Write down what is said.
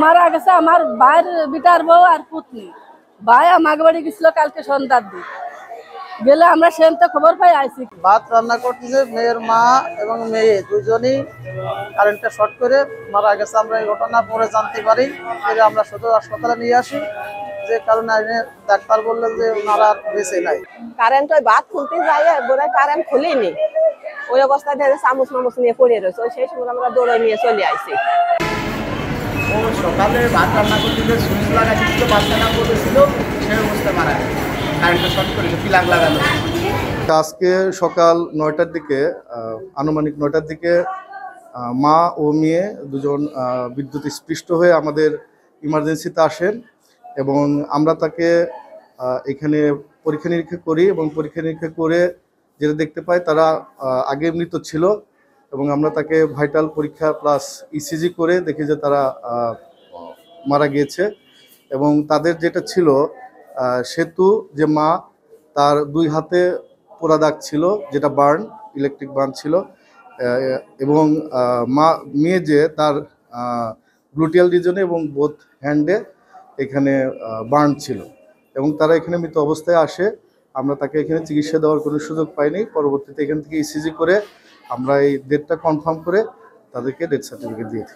মারা গেছে আমার ভাইয়ের বিটার বউ আর পুতনি। ভাই আমাকে বাড়ি গেছিল কালকে সন্ধ্যার দিক, গেলে আমরা সেন তো খবর পাই আইছি। ভাত রান্না করতেছে, মেয়ের মা এবং মেয়ে দুজনই কারেন্টটা শর্ট করে মারা গেছে। আমরা এই ঘটনা পরে জানতে পারি, আমরা সদর হাসপাতালে নিয়ে আসি, যে কারণে ডাক্তার বললেন যে ওনারা বেঁচে নাই। কারেন্ট ওই ভাত খুলতে যায় বোধহয় কারেন্ট খুলিনি, ওই অবস্থায় দেখে চামচ মামচ নিয়ে পড়ে রয়েছে। ওই সেই সময় আমরা দৌড়ে নিয়ে চলে আসি। ও সকালে ভাত রান্না করতে গিয়ে সুইচ লাগাচ্ছিল, বাচ্চা না পড়েছিল, সেই অবস্থায় মারা গেছে, কারেন্টটা শর্ট করেছে, প্লাগ লাগানো। আজকে সকাল 9টার দিকে, আনুমানিক 9টার দিকে মা ও মেয়ে দুজন বিদ্যুৎ স্পৃষ্ট হয়ে আমাদের ইমার্জেন্সিতে আসেন এবং আমরা তাকে এখানে পরীক্ষা নিরীক্ষা করি এবং পরীক্ষা নিরীক্ষা করে যেটা দেখতে পাই তারা আগে মৃত ছিল এবং আমরা তাকে ভাইটাল পরীক্ষা প্লাস ইসিজি করে দেখি যে তারা মারা গিয়েছে। এবং তাদের যেটা ছিল সেতু, যে মা তার 2 হাতে পোড়া দাগ ছিল, যেটা বার্ন, ইলেকট্রিক বার্ন ছিল, এবং মেয়ে যে তার গ্লুটিয়াল রিজনে এবং বোথ হ্যান্ডে এখানে বার্ন ছিল এবং তারা এখানে মৃত অবস্থায় আসে। আমরা তাকে এখানে চিকিৎসা দেওয়ার কোনো সুযোগ পাইনি। পরবর্তীতে এখান থেকে ইসিজি করে আমরা এই ডেটটা কনফার্ম করে তাদেরকে ডেথ সার্টিফিকেট দিয়েছি।